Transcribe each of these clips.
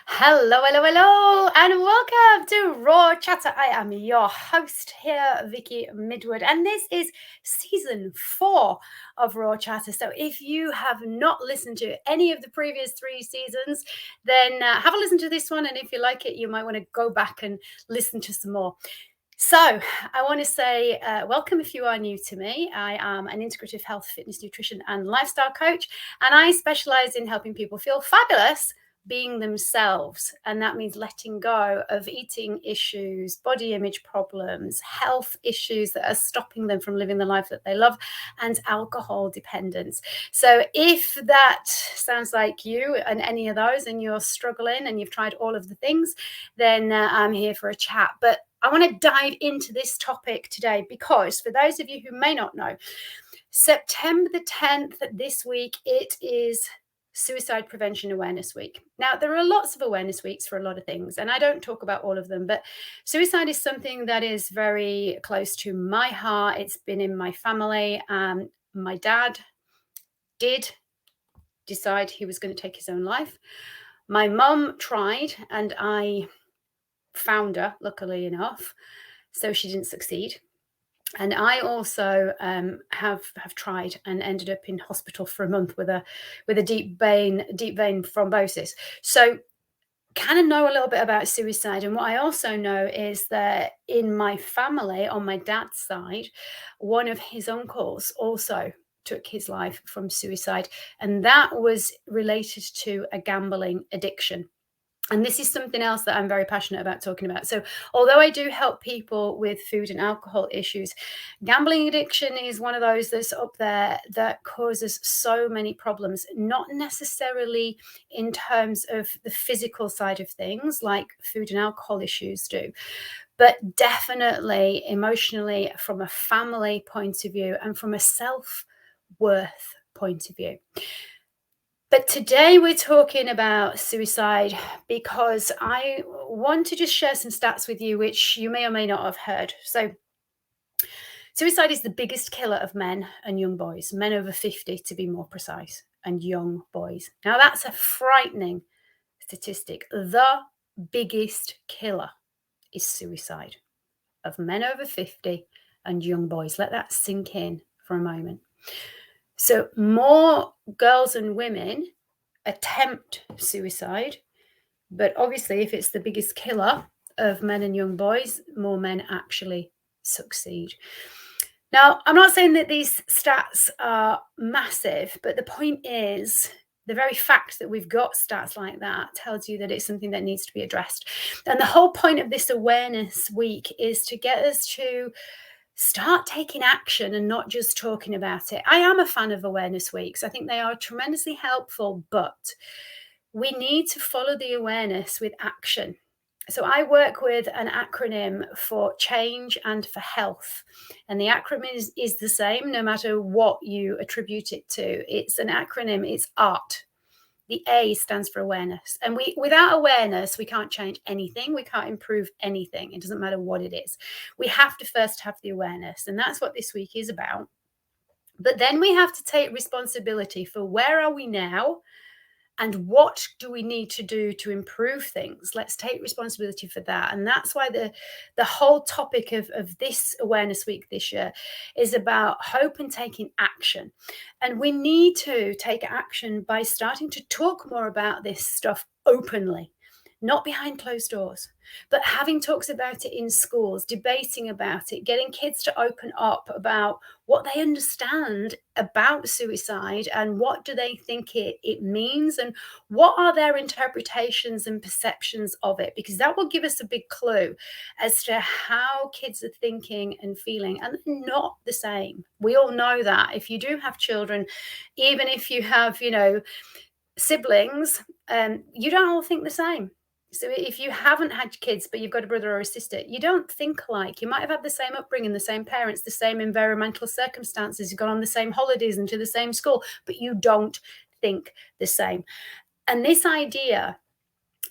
Hello, hello, hello, and welcome to Raw Chatter. I am your host here, Vicky Midwood, and this is season 4 of Raw Chatter. So, if you have not listened to any of the previous 3 seasons, then have a listen to this one, and if you like it, you might want to go back and listen to some more. So, I want to say welcome if you are new to me. I am an integrative health, fitness, nutrition, and lifestyle coach, and I specialize in helping people feel fabulous being themselves. And that means letting go of eating issues, body image problems, health issues that are stopping them from living the life that they love, and alcohol dependence. So, if that sounds like you and any of those, and you're struggling and you've tried all of the things, then I'm here for a chat. But I want to dive into this topic today because for those of you who may not know, September the 10th this week, it is Suicide Prevention Awareness Week. Now, there are lots of awareness weeks for a lot of things, and I don't talk about all of them, but suicide is something that is very close to my heart. It's been in my family. My dad did decide he was going to take his own life. My mum tried, and I found her, luckily enough, so she didn't succeed. And I also have tried and ended up in hospital for a month with a deep vein thrombosis. So kind of know a little bit about suicide. And what I also know is that in my family, on my dad's side, one of his uncles also took his life from suicide, and that was related to a gambling addiction. And this is something else that I'm very passionate about talking about. So, although I do help people with food and alcohol issues, gambling addiction is one of those that's up there that causes so many problems, not necessarily in terms of the physical side of things like food and alcohol issues do, but definitely emotionally from a family point of view and from a self-worth point of view. But today we're talking about suicide because I want to just share some stats with you, which you may or may not have heard. So, suicide is the biggest killer of men and young boys, men over 50 to be more precise, and young boys. Now, that's a frightening statistic. The biggest killer is suicide of men over 50 and young boys. Let that sink in for a moment. So, more girls and women attempt suicide, but obviously if it's the biggest killer of men and young boys, more men actually succeed. Now, I'm not saying that these stats are massive, but the point is the very fact that we've got stats like that tells you that it's something that needs to be addressed. And the whole point of this awareness week is to get us to start taking action and not just talking about it. I am a fan of awareness weeks. I think they are tremendously helpful, but we need to follow the awareness with action. So I work with an acronym for change and for health. And the acronym is the same no matter what you attribute it to. It's an acronym, it's ART. The A stands for awareness. And without awareness, we can't change anything. We can't improve anything. It doesn't matter what it is. We have to first have the awareness. And that's what this week is about. But then we have to take responsibility for where are we now and what do we need to do to improve things. Let's take responsibility for that. And that's why the whole topic of this awareness week this year is about hope and taking action. And we need to take action by starting to talk more about this stuff openly, not behind closed doors, but having talks about it in schools, debating about it, getting kids to open up about what they understand about suicide and what do they think it means and what are their interpretations and perceptions of it, because that will give us a big clue as to how kids are thinking and feeling, and they're not the same. We all know that. If you do have children, even if you have, siblings, you don't all think the same. So if you haven't had kids, but you've got a brother or a sister, you don't think alike. You might have had the same upbringing, the same parents, the same environmental circumstances. You've gone on the same holidays and to the same school, but you don't think the same. And this idea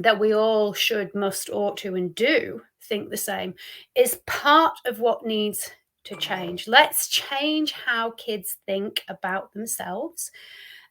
that we all should, must, ought to, and do think the same is part of what needs to change. Let's change how kids think about themselves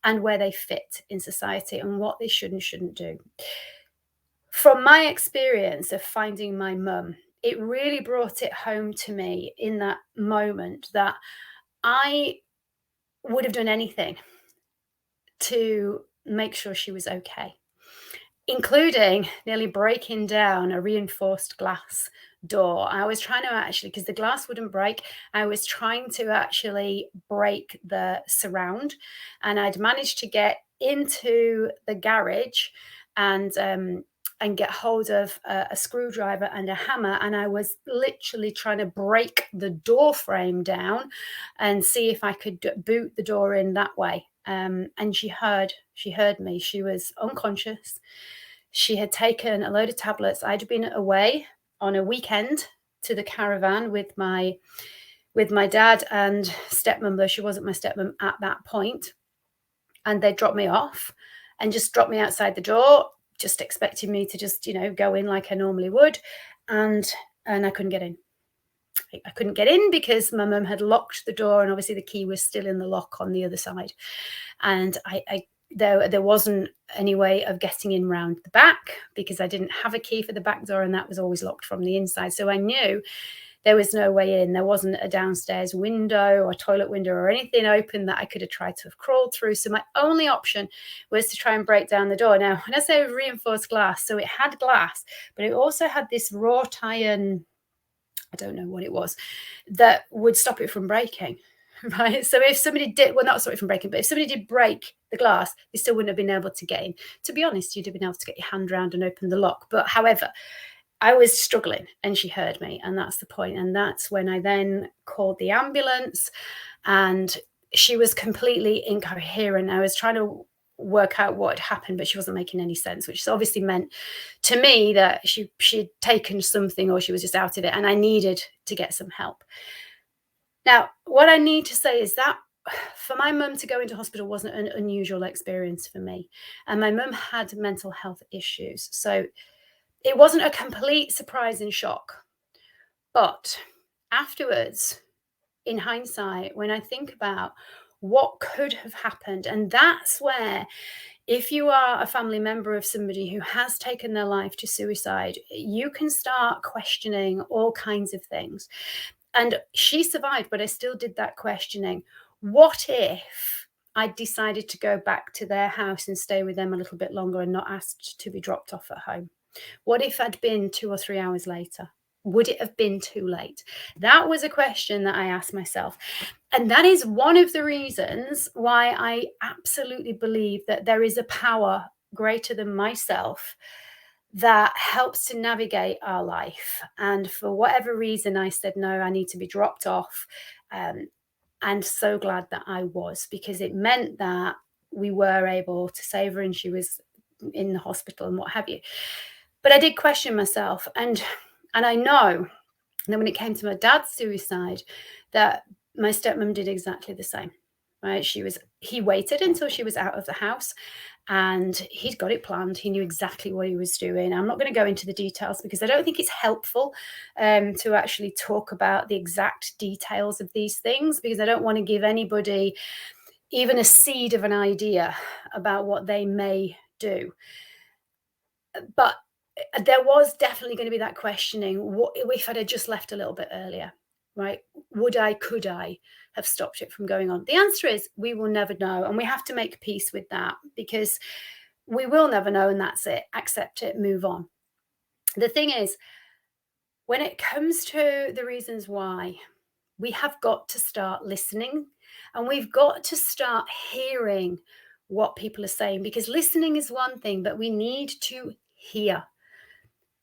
and where they fit in society and what they should and shouldn't do. From my experience of finding my mum, it really brought it home to me in that moment that I would have done anything to make sure she was okay, including nearly breaking down a reinforced glass door. I was trying to actually, because the glass wouldn't break, I was trying to actually break the surround, and I'd managed to get into the garage and get hold of a screwdriver and a hammer, and I was literally trying to break the door frame down and see if I could boot the door in that way. And she heard me. She was unconscious. She had taken a load of tablets. I'd been away on a weekend to the caravan with my dad and stepmom, though she wasn't my stepmom at that point. And they dropped me off and just dropped me outside the door, just expecting me to just, go in like I normally would. And I couldn't get in. I couldn't get in because my mum had locked the door, and obviously the key was still in the lock on the other side. And there wasn't any way of getting in round the back because I didn't have a key for the back door, and that was always locked from the inside. So I knew there was no way in. There wasn't a downstairs window or toilet window or anything open that I could have tried to have crawled through. So my only option was to try and break down the door. Now, when I say reinforced glass, so it had glass, but it also had this wrought iron, I don't know what it was, that would stop it from breaking. Right. So if somebody did, well, not stop it from breaking, but if somebody did break the glass, they still wouldn't have been able to get in. To be honest, you'd have been able to get your hand around and open the lock. But however, I was struggling and she heard me. And that's the point. And that's when I then called the ambulance, and she was completely incoherent. I was trying to work out what had happened, but she wasn't making any sense, which obviously meant to me that she'd taken something or she was just out of it, and I needed to get some help. Now, what I need to say is that for my mum to go into hospital wasn't an unusual experience for me. And my mum had mental health issues. So it wasn't a complete surprise and shock. But afterwards, in hindsight, when I think about what could have happened, and that's where, if you are a family member of somebody who has taken their life to suicide, you can start questioning all kinds of things. And she survived, but I still did that questioning. What if I decided to go back to their house and stay with them a little bit longer and not asked to be dropped off at home? What if I'd been 2 or 3 hours later? Would it have been too late? That was a question that I asked myself. And that is one of the reasons why I absolutely believe that there is a power greater than myself that helps to navigate our life. And for whatever reason, I said, no, I need to be dropped off. And so glad that I was, because it meant that we were able to save her and she was in the hospital and what have you. But I did question myself. And I know that when it came to my dad's suicide, that my stepmom did exactly the same. Right? He waited until she was out of the house, and he'd got it planned. He knew exactly what he was doing. I'm not going to go into the details because I don't think it's helpful to actually talk about the exact details of these things, because I don't want to give anybody even a seed of an idea about what they may do. But there was definitely going to be that questioning. What if I'd have just left a little bit earlier, right? Could I have stopped it from going on? The answer is we will never know. And we have to make peace with that, because we will never know. And that's it. Accept it, move on. The thing is, when it comes to the reasons why, we have got to start listening, and we've got to start hearing what people are saying, because listening is one thing, but we need to hear.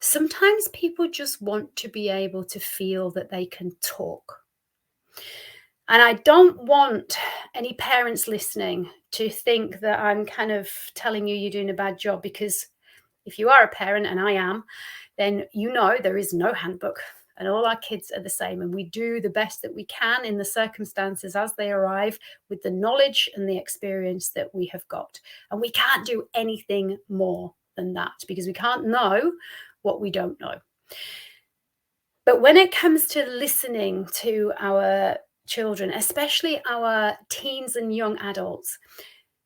Sometimes people just want to be able to feel that they can talk. And I don't want any parents listening to think that I'm kind of telling you you're doing a bad job, because if you are a parent, and I am, then there is no handbook, and all our kids are the same. And we do the best that we can in the circumstances as they arrive, with the knowledge and the experience that we have got. And we can't do anything more than that, because we can't know what we don't know. But when it comes to listening to our children, especially our teens and young adults,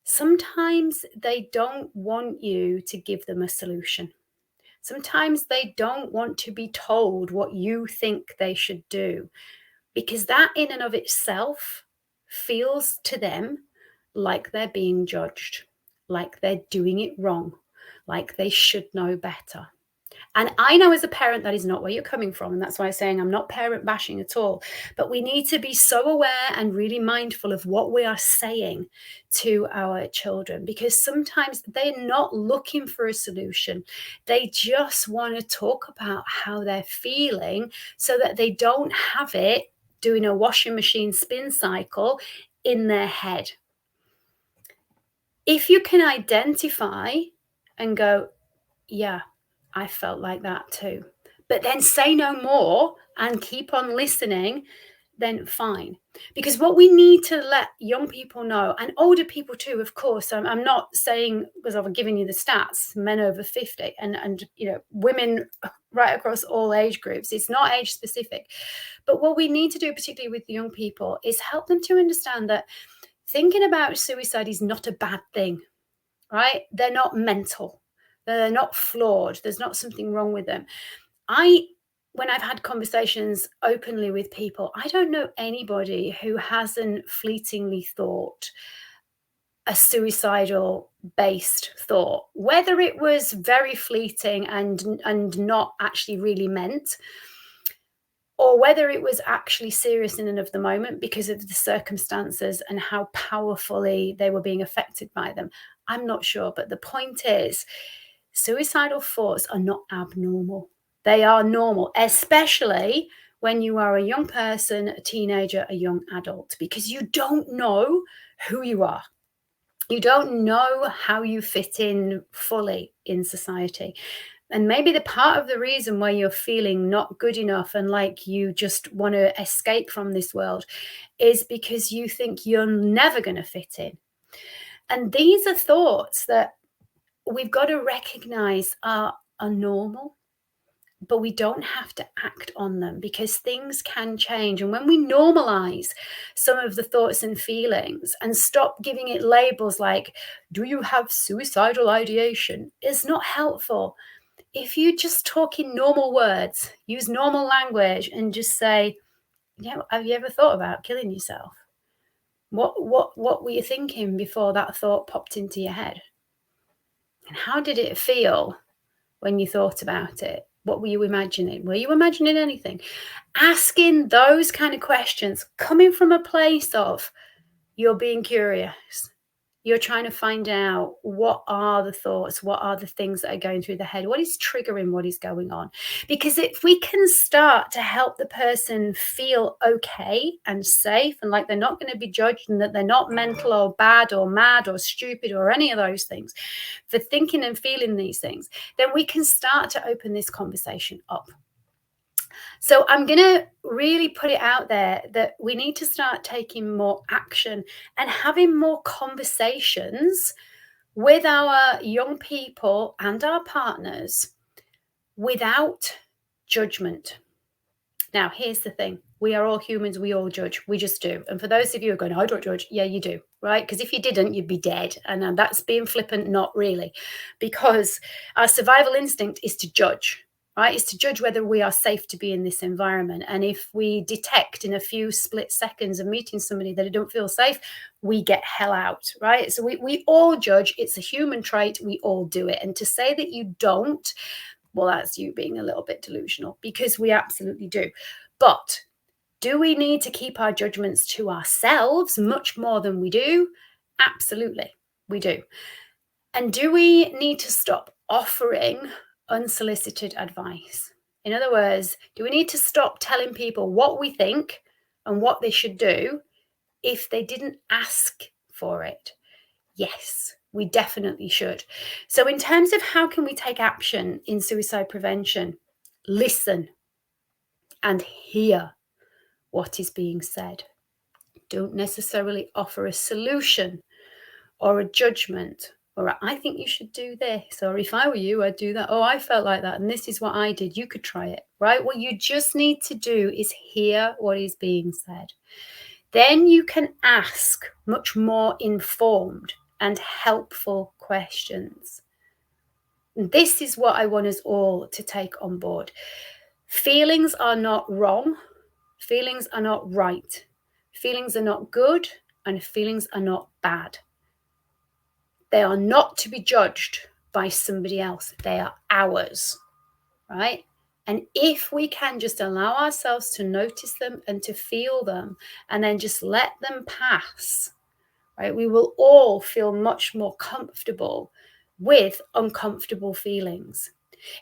sometimes they don't want you to give them a solution. Sometimes they don't want to be told what you think they should do, because that in and of itself feels to them like they're being judged, like they're doing it wrong, like they should know better. And I know as a parent that is not where you're coming from. And that's why I'm saying I'm not parent bashing at all. But we need to be so aware and really mindful of what we are saying to our children, because sometimes they're not looking for a solution. They just want to talk about how they're feeling so that they don't have it doing a washing machine spin cycle in their head. If you can identify and go, yeah, I felt like that too, but then say no more and keep on listening, then fine. Because what we need to let young people know, and older people too, of course, I'm not saying, because I've given you the stats, men over 50 and women right across all age groups, it's not age specific. But what we need to do, particularly with the young people, is help them to understand that thinking about suicide is not a bad thing, right? They're not mental. They're not flawed. There's not something wrong with them. When I've had conversations openly with people, I don't know anybody who hasn't fleetingly thought a suicidal based thought, whether it was very fleeting and not actually really meant, or whether it was actually serious in and of the moment because of the circumstances and how powerfully they were being affected by them. I'm not sure. But the point is, suicidal thoughts are not abnormal. They are normal, especially when you are a young person, a teenager, a young adult, because you don't know who you are. You don't know how you fit in fully in society. And maybe the part of the reason why you're feeling not good enough and like you just want to escape from this world is because you think you're never going to fit in. And these are thoughts that we've got to recognize are normal, but we don't have to act on them because things can change. And when we normalize some of the thoughts and feelings and stop giving it labels like, do you have suicidal ideation? It's not helpful. If you just talk in normal words, use normal language and just say, yeah, have you ever thought about killing yourself? What were you thinking before that thought popped into your head? And how did it feel when you thought about it? What were you imagining? Were you imagining anything? Asking those kind of questions, coming from a place of you're being curious. You're trying to find out what are the thoughts, what are the things that are going through the head, what is triggering what is going on. Because if we can start to help the person feel okay and safe and like they're not going to be judged and that they're not mental or bad or mad or stupid or any of those things for thinking and feeling these things, then we can start to open this conversation up. So I'm going to really put it out there that we need to start taking more action and having more conversations with our young people and our partners without judgment. Now, here's the thing. We are all humans. We all judge. We just do. And for those of you who are going, I don't judge. Yeah, you do, right? Because if you didn't, you'd be dead. And that's being flippant, not really. Because our survival instinct is to judge, right? It's to judge whether we are safe to be in this environment. And if we detect in a few split seconds of meeting somebody that don't feel safe, we get hell out, right? So we all judge. It's a human trait. We all do it. And to say that you don't, well, that's you being a little bit delusional, because we absolutely do. But do we need to keep our judgments to ourselves much more than we do? Absolutely, we do. And do we need to stop offering unsolicited advice? In other words, do we need to stop telling people what we think and what they should do if they didn't ask for it? Yes, we definitely should. So in terms of how can we take action in suicide prevention, listen and hear what is being said. Don't necessarily offer a solution or a judgment or I think you should do this, or if I were you, I'd do that. Oh, I felt like that and this is what I did. You could try it, right? What you just need to do is hear what is being said. Then you can ask much more informed and helpful questions. This is what I want us all to take on board. Feelings are not wrong. Feelings are not right. Feelings are not good, and feelings are not bad. They are not to be judged by somebody else. They are ours, right? And if we can just allow ourselves to notice them and to feel them and then just let them pass, right, we will all feel much more comfortable with uncomfortable feelings.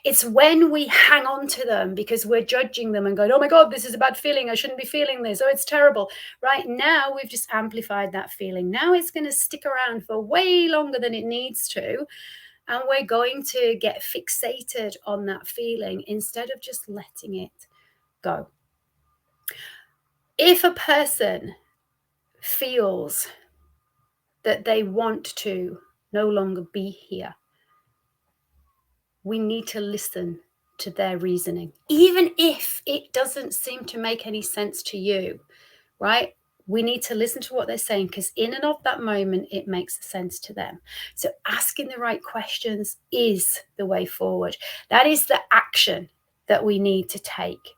It's when we hang on to them because we're judging them and going, oh my God, this is a bad feeling. I shouldn't be feeling this. Oh, it's terrible. Right now, we've just amplified that feeling. Now it's going to stick around for way longer than it needs to. And we're going to get fixated on that feeling instead of just letting it go. If a person feels that they want to no longer be here, we need to listen to their reasoning, even if it doesn't seem to make any sense to you, right? We need to listen to what they're saying because in and of that moment, it makes sense to them. So asking the right questions is the way forward. That is the action that we need to take.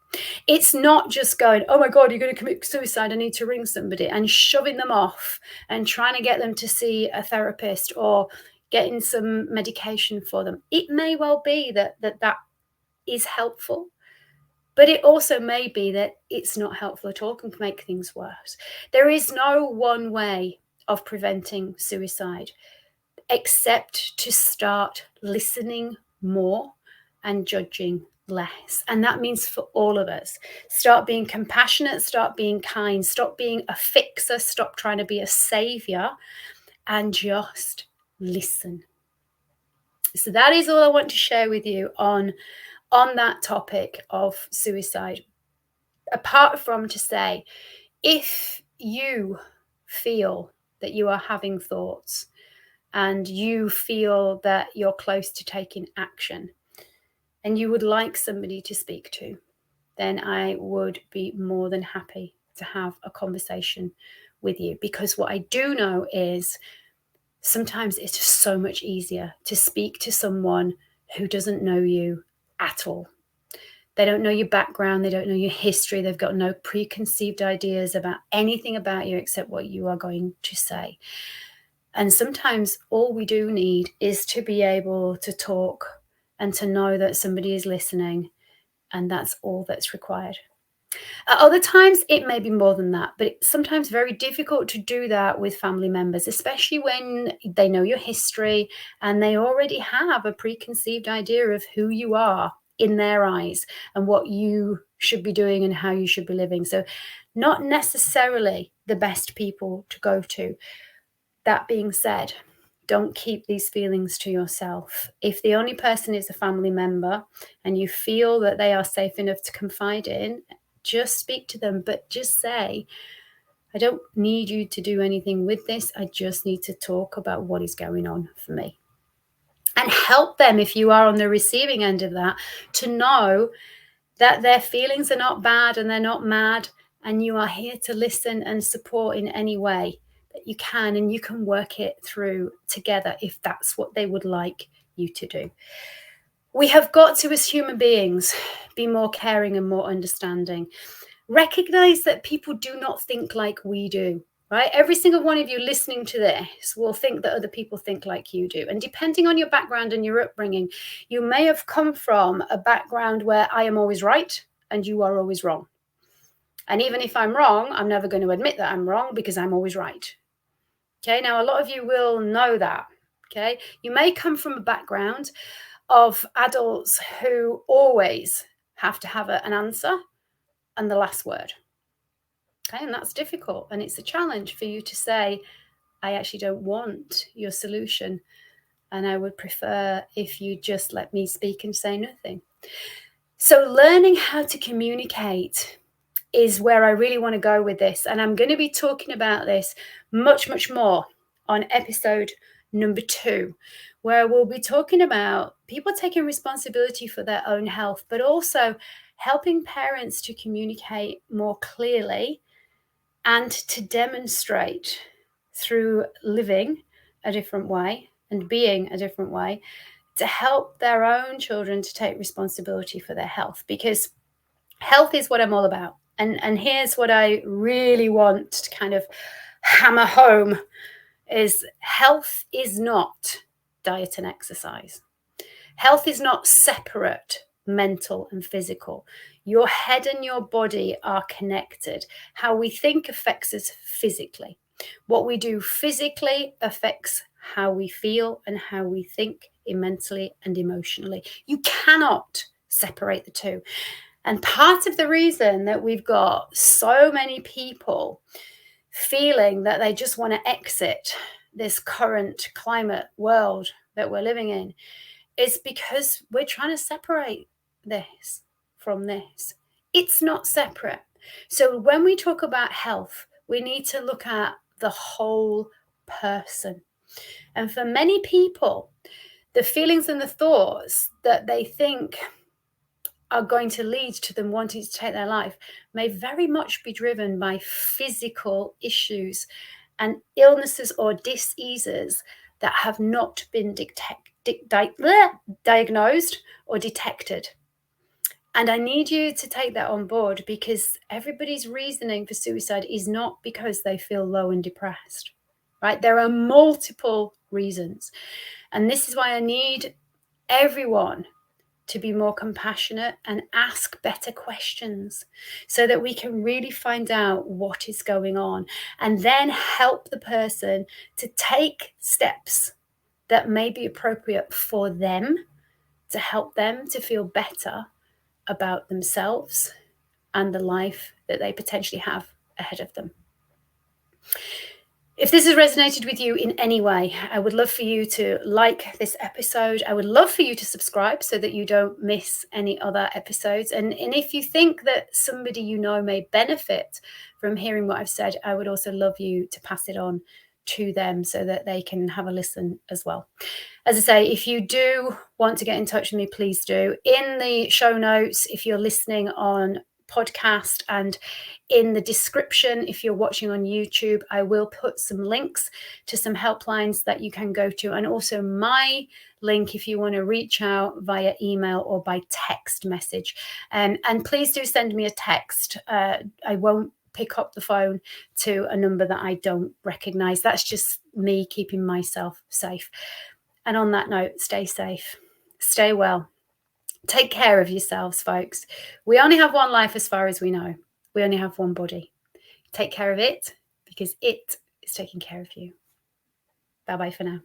It's not just going, oh my God, you're going to commit suicide, I need to ring somebody, and shoving them off and trying to get them to see a therapist or getting some medication for them. It may well be that is helpful, but it also may be that it's not helpful at all and can make things worse. There is no one way of preventing suicide except to start listening more and judging less. And that means for all of us, start being compassionate, start being kind, stop being a fixer, stop trying to be a savior, and just listen. So that is all I want to share with you on that topic of suicide. Apart from to say, if you feel that you are having thoughts and you feel that you're close to taking action and you would like somebody to speak to, then I would be more than happy to have a conversation with you. Because what I do know is sometimes it's just so much easier to speak to someone who doesn't know you at all. They don't know your background. They don't know your history. They've got no preconceived ideas about anything about you except what you are going to say. And sometimes all we do need is to be able to talk and to know that somebody is listening. And that's all that's required. At other times, it may be more than that, but it's sometimes very difficult to do that with family members, especially when they know your history and they already have a preconceived idea of who you are in their eyes and what you should be doing and how you should be living. So not necessarily the best people to go to. That being said, don't keep these feelings to yourself. If the only person is a family member and you feel that they are safe enough to confide in, just speak to them, but just say, I don't need you to do anything with this. I just need to talk about what is going on for me. And help them, if you are on the receiving end of that, to know that their feelings are not bad and they're not mad, and you are here to listen and support in any way that you can, and you can work it through together if that's what they would like you to do. We have got to, as human beings, be more caring and more understanding. Recognize that people do not think like we do. Right? Every single one of you listening to this will think that other people think like you do. And depending on your background and your upbringing, you may have come from a background where I am always right and you are always wrong. And even if I'm wrong, I'm never going to admit that I'm wrong because I'm always right. Okay, now a lot of you will know that. Okay, you may come from a background of adults who always have to have an answer and the last word. Okay, and that's difficult. And it's a challenge for you to say, I actually don't want your solution. And I would prefer if you just let me speak and say nothing. So learning how to communicate is where I really want to go with this. And I'm going to be talking about this much, much more on episode number 2, where we'll be talking about people taking responsibility for their own health, but also helping parents to communicate more clearly and to demonstrate through living a different way and being a different way to help their own children to take responsibility for their health, because health is what I'm all about. And here's what I really want to kind of hammer home is health is not diet and exercise. Health is not separate, mental and physical. Your head and your body are connected. How we think affects us physically. What we do physically affects how we feel and how we think mentally and emotionally. You cannot separate the two. And part of the reason that we've got so many people feeling that they just want to exit this current climate world that we're living in is because we're trying to separate this from this. It's not separate. So when we talk about health, we need to look at the whole person. And for many people, the feelings and the thoughts that they think are going to lead to them wanting to take their life may very much be driven by physical issues and illnesses or diseases that have not been diagnosed or detected. And I need you to take that on board, because everybody's reasoning for suicide is not because they feel low and depressed, right? There are multiple reasons. And this is why I need everyone to be more compassionate and ask better questions so that we can really find out what is going on, and then help the person to take steps that may be appropriate for them to help them to feel better about themselves and the life that they potentially have ahead of them. If this has resonated with you in any way, I would love for you to like this episode. I would love for you to subscribe so that you don't miss any other episodes. And if you think that somebody you know may benefit from hearing what I've said, I would also love you to pass it on to them so that they can have a listen as well. As I say, if you do want to get in touch with me, please do. In the show notes, if you're listening on podcast, and in the description if you're watching on YouTube, I will put some links to some helplines that you can go to, and also my link if you want to reach out via email or by text message. And please do send me a text. I won't pick up the phone to a number that I don't recognize. That's just me keeping myself safe. And on that note, stay safe, stay well. Take care of yourselves, folks. We only have one life as far as we know. We only have one body. Take care of it, because it is taking care of you. Bye-bye for now.